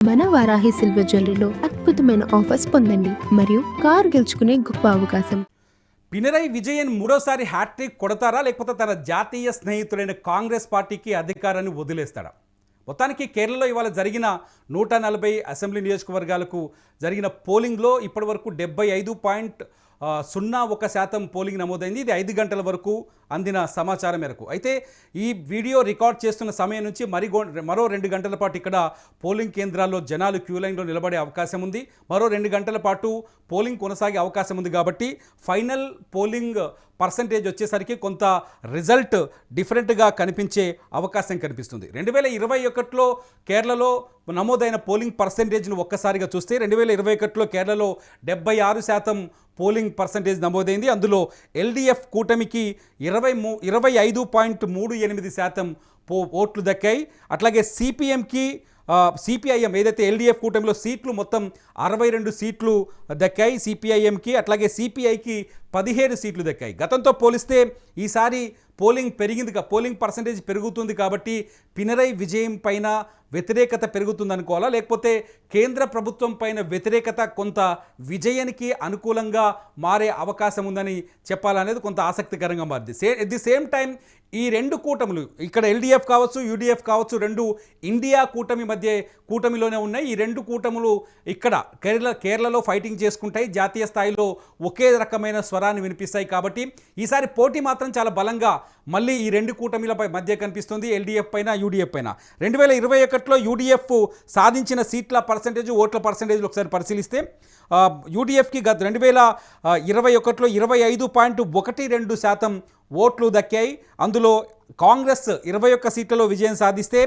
మన వారాహి సిల్వర్ జ్యువెలరీలో అద్భుతమైన ఆఫర్స్ పొందండి మరియు కారు గెలుచుకునే గొప్ప అవకాశం. పినరై విజయన్ మూడోసారి హ్యాట్రిక్ కొడతారా లేకపోతే తన జాతీయ స్నేహితుడైన కాంగ్రెస్ పార్టీకి అధికారాన్ని వదిలేస్తాడా? మొత్తానికి కేరళలో ఇవాళ జరిగిన 140 అసెంబ్లీ నియోజకవర్గాలకు జరిగిన పోలింగ్లో ఇప్పటివరకు 75.01% పోలింగ్ నమోదైంది. ఇది 5 గంటల వరకు అందిన సమాచారం మేరకు. అయితే ఈ వీడియో రికార్డ్ చేస్తున్న సమయం నుంచి మరో 2 గంటల పాటు ఇక్కడ పోలింగ్ కేంద్రాల్లో జనాలు క్యూ లైన్లో నిలబడే అవకాశం ఉంది. మరో 2 గంటల పాటు పోలింగ్ కొనసాగే అవకాశం ఉంది. కాబట్టి ఫైనల్ పోలింగ్ పర్సంటేజ్ వచ్చేసరికి కొంత రిజల్ట్ డిఫరెంట్గా కనిపించే అవకాశం కనిపిస్తుంది. 2021లో కేరళలో నమోదైన పోలింగ్ పర్సంటేజ్ను ఒక్కసారిగా చూస్తే 2021లో కేరళలో 76% పోలింగ్ పర్సంటేజ్ నమోదైంది. అందులో ఎల్డీఎఫ్ కూటమికి 25.38% ఓట్లు దక్కాయి. అట్లాగే సిపిఎంకి సిపిఐఎం ఏదైతే ఎల్డీఎఫ్ కూటమిలో సీట్లు మొత్తం 62 సీట్లు దక్కాయి సిపిఐఎంకి. అట్లాగే సిపిఐకి 17 సీట్లు దక్కాయి. గతంతో పోలిస్తే ఈసారి పోలింగ్ పర్సంటేజ్ పెరుగుతుంది. కాబట్టి పినరై విజయం పైన వ్యతిరేకత పెరుగుతుంది అనుకోవాలా, లేకపోతే కేంద్ర ప్రభుత్వం పైన వ్యతిరేకత కొంత విజయానికి అనుకూలంగా మారే అవకాశం ఉందని చెప్పాలనేది కొంత ఆసక్తికరంగా మారింది. ఎట్ ది సేమ్ టైం ఈ రెండు కూటములు ఇక్కడ ఎల్డీఎఫ్ కావచ్చు, యూడీఎఫ్ కావచ్చు, రెండు ఇండియా కూటమిలోనే ఉన్నాయి. ఈ రెండు కూటములు ఇక్కడ కేరళలో ఫైటింగ్ చేసుకుంటాయి. జాతీయ స్థాయిలో ఒకే రకమైన స్వరాన్ని వినిపిస్తాయి. కాబట్టి ఈసారి పోటీ మాత్రం చాలా బలంగా మళ్ళీ ఈ రెండు కూటమిలపై మధ్య కనిపిస్తుంది, ఎల్డీఎఫ్ పైన, యూడీఎఫ్ పైన. 2021లో యూడీఎఫ్ సాధించిన సీట్ల పర్సంటేజ్, ఓట్ల పర్సంటేజ్లు ఒకసారి పరిశీలిస్తే యూడీఎఫ్కి గత 2021లో 25.12% ఓట్లు దక్కాయి. అందులో కాంగ్రెస్ 21 సీట్లలో విజయం సాధిస్తే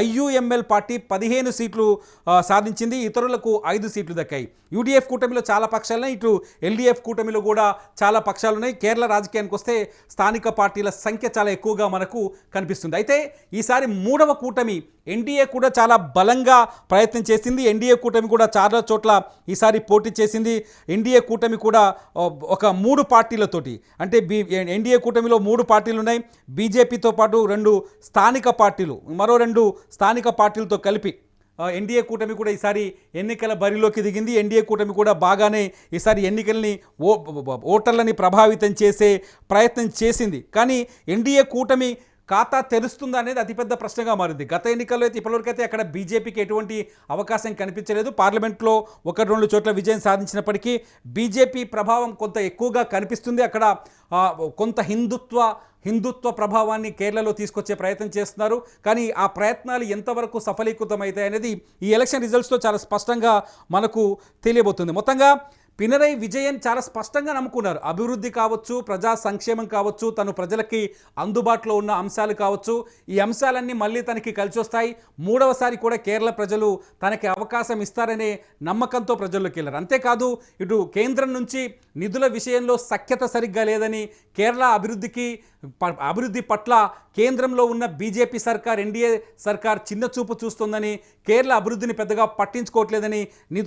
ఐయుఎంఎల్ పార్టీ 15 సీట్లు సాధించింది. ఇతరులకు 5 సీట్లు దక్కాయి. యూడీఎఫ్ కూటమిలో చాలా పక్షాలున్నాయి, ఇటు ఎల్డీఎఫ్ కూటమిలో కూడా చాలా పక్షాలు ఉన్నాయి. కేరళ రాజకీయానికి వస్తే స్థానిక పార్టీల సంఖ్య చాలా ఎక్కువగా మనకు కనిపిస్తుంది. అయితే ఈసారి మూడవ కూటమి ఎన్డీఏ కూడా చాలా బలంగా ప్రయత్నం చేసింది. ఎన్డీఏ కూటమి కూడా చాలా చోట్ల ఈసారి పోటీ చేసింది. ఎన్డీఏ కూటమి కూడా ఒక 3 పార్టీలతోటి, అంటే ఎన్డీఏ కూటమిలో 3 పార్టీలు ఉన్నాయి. బీజేపీతో పాటు 2 స్థానిక పార్టీలు, మరో 2 స్థానిక పార్టీలతో కలిపి ఎన్డీఏ కూటమి కూడా ఈసారి ఎన్నికల బరిలోకి దిగింది. ఎన్డీఏ కూటమి కూడా బాగానే ఈసారి ఎన్నికల్ని ఓటర్లని ప్రభావితం చేసే ప్రయత్నం చేసింది. కానీ ఎన్డీఏ కూటమి ఖాతా తెరుస్తుందా అనేది అతిపెద్ద ప్రశ్నగా మారింది. గత ఎన్నికల్లో అయితే ఇప్పటివరకైతే అక్కడ బీజేపీకి ఎటువంటి అవకాశం కనిపించలేదు. పార్లమెంట్లో 1-2 చోట్ల విజయం సాధించినప్పటికీ బీజేపీ ప్రభావం కొంత ఎక్కువగా కనిపిస్తుంది. అక్కడ కొంత హిందుత్వ ప్రభావాన్ని కేరళలో తీసుకొచ్చే ప్రయత్నం చేస్తున్నారు. కానీ ఆ ప్రయత్నాలు ఎంతవరకు సఫలీకృతమవుతాయి అనేది ఈ ఎలక్షన్ రిజల్ట్స్తో చాలా స్పష్టంగా మనకు తెలియబోతుంది. మొత్తంగా పినరై విజయన్ చాలా స్పష్టంగా నమ్ముకున్నారు. అభివృద్ధి కావచ్చు, ప్రజా సంక్షేమం కావచ్చు, తను ప్రజలకి అందుబాటులో ఉన్న అంశాలు కావచ్చు, ఈ అంశాలన్నీ మళ్ళీ తనకి కలిసి వస్తాయి. మూడవసారి కూడా కేరళ ప్రజలు తనకి అవకాశం ఇస్తారనే నమ్మకంతో ప్రజల్లోకి వెళ్ళారు. అంతేకాదు ఇటు కేంద్రం నుంచి నిధుల విషయంలో సఖ్యత సరిగ్గా లేదని, కేరళ అభివృద్ధి పట్ల కేంద్రంలో ఉన్న బీజేపీ సర్కార్, ఎన్డీఏ సర్కార్ చిన్న చూపు చూస్తుందని, కేరళ అభివృద్ధిని పెద్దగా పట్టించుకోవట్లేదని,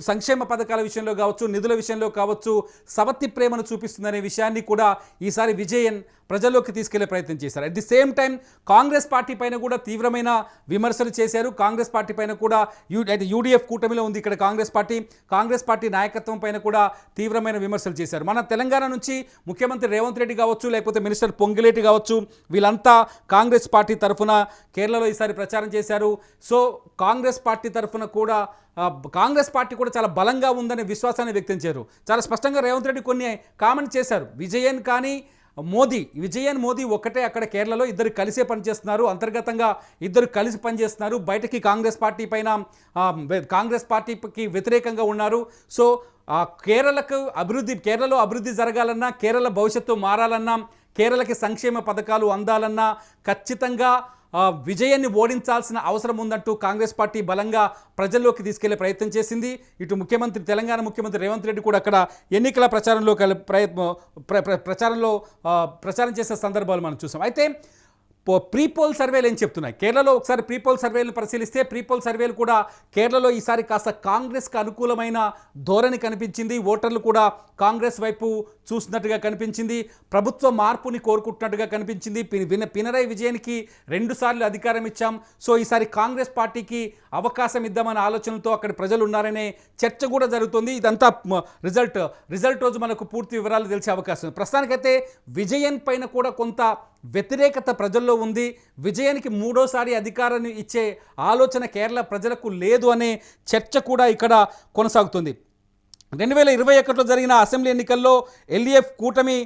సంక్షేమ పథకాల విషయంలో కావచ్చు, నిధుల విషయంలో కావచ్చు సవతి ప్రేమను చూపిస్తుందనే విషయాన్ని కూడా ఈసారి విజయన్ ప్రజల్లోకి తీసుకెళ్లే ప్రయత్నం చేశారు. At the same time Congress party పైన కూడా తీవ్రమైన విమర్శలు చేశారు. కాంగ్రెస్ పార్టీ పైన కూడా యూడీఎఫ్ కూటమిలో ఉంది ఇక్కడ కాంగ్రెస్ పార్టీ నాయకత్వం పైన కూడా తీవ్రమైన విమర్శలు చేశారు. మన తెలంగాణ నుంచి ముఖ్యమంత్రి రేవంత్ రెడ్డి కావచ్చు, లేకపోతే మినిస్టర్ పొంగిలేటి కావచ్చు, వీళ్ళంతా కాంగ్రెస్ పార్టీ తరఫున కేరళలో ఈసారి ప్రచారం చేశారు. సో కాంగ్రెస్ పార్టీ తరఫున కూడా కాంగ్రెస్ పార్టీ కూడా చాలా బలంగా ఉందనే విశ్వాసాన్ని వ్యక్తం చేశారు. చాలా స్పష్టంగా రేవంత్ రెడ్డి కొన్ని కామెంట్ చేశారు. విజయన్ మోదీ ఒక్కటే అక్కడ కేరళలో, ఇద్దరు కలిసే పనిచేస్తున్నారు, అంతర్గతంగా ఇద్దరు కలిసి పనిచేస్తున్నారు, బయటకి కాంగ్రెస్ పార్టీకి వ్యతిరేకంగా ఉన్నారు. సో కేరళలో అభివృద్ధి జరగాలన్నా, కేరళ భవిష్యత్తు మారాలన్నా, కేరళకి సంక్షేమ పథకాలు అందాలన్నా ఖచ్చితంగా విజయాన్ని ఓడించాల్సిన అవసరం ఉందంటూ కాంగ్రెస్ పార్టీ బలంగా ప్రజల్లోకి తీసుకెళ్లే ప్రయత్నం చేసింది. ఇటు తెలంగాణ ముఖ్యమంత్రి రేవంత్ రెడ్డి కూడా అక్కడ ఎన్నికల ప్రచారం చేసే సందర్భాలు మనం చూసాం. అయితే ప్రీపోల్ సర్వేలు ఏం చెప్తున్నాయి? కేరళలో ఒకసారి ప్రీపోల్ సర్వేలను పరిశీలిస్తే ప్రీపోల్ సర్వేలు కూడా కేరళలో ఈసారి కాస్త కాంగ్రెస్కి అనుకూలమైన ధోరణి కనిపించింది. ఓటర్లు కూడా కాంగ్రెస్ వైపు చూసినట్టుగా కనిపించింది. ప్రభుత్వ మార్పుని కోరుకుంటున్నట్టుగా కనిపించింది. పినరయ్ విజయన్కి 2 సార్లు అధికారం ఇచ్చాం, సో ఈసారి కాంగ్రెస్ పార్టీకి అవకాశం ఇద్దామనే ఆలోచనతో అక్కడ ప్రజలు ఉన్నారనే చర్చ కూడా జరుగుతుంది. ఇదంతా రిజల్ట్ రోజు మనకు పూర్తి వివరాలు తెలిసే అవకాశం ఉంది. ప్రస్తుతానికైతే విజయన్ పైన కూడా కొంత వ్యతిరేకత ప్రజల్లో ఉంది. విజయానికి 3వ సారి అధికారాన్ని ఇచ్చే ఆలోచన కేరళ ప్రజలకు లేదు అనే చర్చ కూడా ఇక్కడ కొనసాగుతుంది. 2021లో జరిగిన అసెంబ్లీ ఎన్నికల్లో ఎల్డీఎఫ్ కూటమి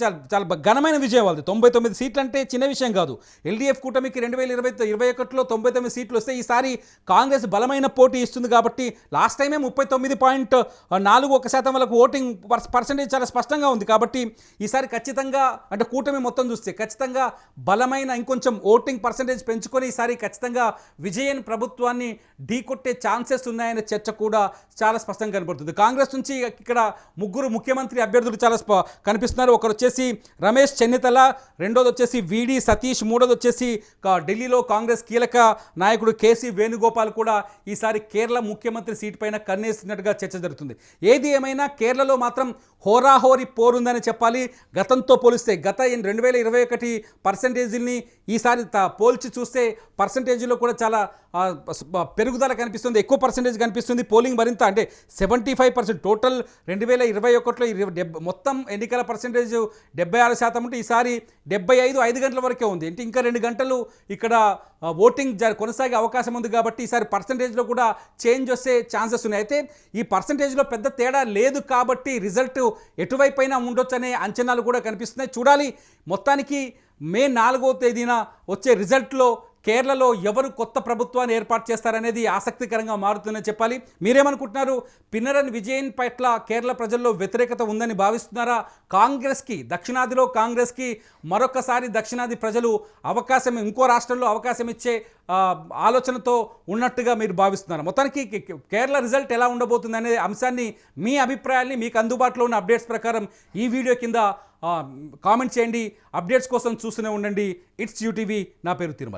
చాలా ఘనమైన విజయం వాళ్ళది. 99 సీట్లు అంటే చిన్న విషయం కాదు. ఎల్డీఎఫ్ కూటమికి 2021లో 99 సీట్లు వస్తే ఈసారి కాంగ్రెస్ బలమైన పోటీ ఇస్తుంది కాబట్టి లాస్ట్ టైమే 39.41% వాళ్ళకు ఓటింగ్ పర్సెంటేజ్ చాలా స్పష్టంగా ఉంది. కాబట్టి ఈసారి ఖచ్చితంగా అంటే కూటమి మొత్తం చూస్తే ఖచ్చితంగా బలమైన ఇంకొంచెం ఓటింగ్ పర్సెంటేజ్ పెంచుకొని ఈసారి ఖచ్చితంగా విజయన్ ప్రభుత్వాన్ని ఢీకొట్టే ఛాన్సెస్ ఉన్నాయనే చర్చ కూడా చాలా స్పష్టంగా కనబడుతుంది. కాంగ్రెస్ నుంచి ఇక్కడ 3 ముఖ్యమంత్రి అభ్యర్థులు చాలా కనిపిస్తున్నారు. ఒకరు వచ్చేసి రమేష్ చెన్నితల, రెండోది వచ్చేసి విడి సతీష్, మూడోది వచ్చేసి ఢిల్లీలో కాంగ్రెస్ కీలక నాయకుడు కేసీ వేణుగోపాల్ కూడా ఈసారి కేరళ ముఖ్యమంత్రి సీటు పైన కన్నేసినట్టుగా చర్చ జరుగుతుంది. ఏది ఏమైనా కేరళలో మాత్రం హోరాహోరీ పోరుందని చెప్పాలి. గతంతో పోలిస్తే గత 2021 పర్సెంటేజీని ఈసారి పోల్చి చూస్తే పర్సెంటేజీలో కూడా చాలా పెరుగుదల కనిపిస్తుంది, ఎక్కువ పర్సెంటేజ్ కనిపిస్తుంది. పోలింగ్ మరింత అంటే 75% టోటల్ 2021లో మొత్తం ఎన్నికల పర్సెంటేజ్ 76% ఉంటే ఈసారి 75 5 గంటల వరకే ఉంది. అంటే ఇంకా 2 గంటలు ఇక్కడ ఓటింగ్ కొనసాగే అవకాశం ఉంది. కాబట్టి ఈసారి పర్సెంటేజ్లో కూడా చేంజ్ వస్తే ఛాన్సెస్ ఉన్నాయి. అయితే ఈ పర్సెంటేజ్లో పెద్ద తేడా లేదు కాబట్టి రిజల్ట్ ఎటువైపైనా ఉండొచ్చు అనే అంచనాలు కూడా కనిపిస్తున్నాయి. చూడాలి. మొత్తానికి మే 4వ తేదీన వచ్చే రిజల్ట్లో కేరళలో ఎవరు కొత్త ప్రభుత్వాన్ని ఏర్పాటు చేస్తారనేది ఆసక్తికరంగా మారుతుందని చెప్పాలి. మీరేమనుకుంటున్నారు? పినరయ్ విజయన్ పట్ల కేరళ ప్రజల్లో వ్యతిరేకత ఉందని భావిస్తున్నారా? దక్షిణాదిలో కాంగ్రెస్కి మరొకసారి దక్షిణాది ప్రజలు ఇంకో రాష్ట్రంలో అవకాశం ఇచ్చే ఆలోచనతో ఉన్నట్టుగా మీరు భావిస్తున్నారు? మొత్తానికి కేరళ రిజల్ట్ ఎలా ఉండబోతుంది అనే అంశాన్ని, మీ అభిప్రాయాల్ని మీకు అందుబాటులో ఉన్న అప్డేట్స్ ప్రకారం ఈ వీడియో కింద కామెంట్ చేయండి. అప్డేట్స్ కోసం చూస్తూనే ఉండండి. It's UTV. నా పేరు తిరుమల.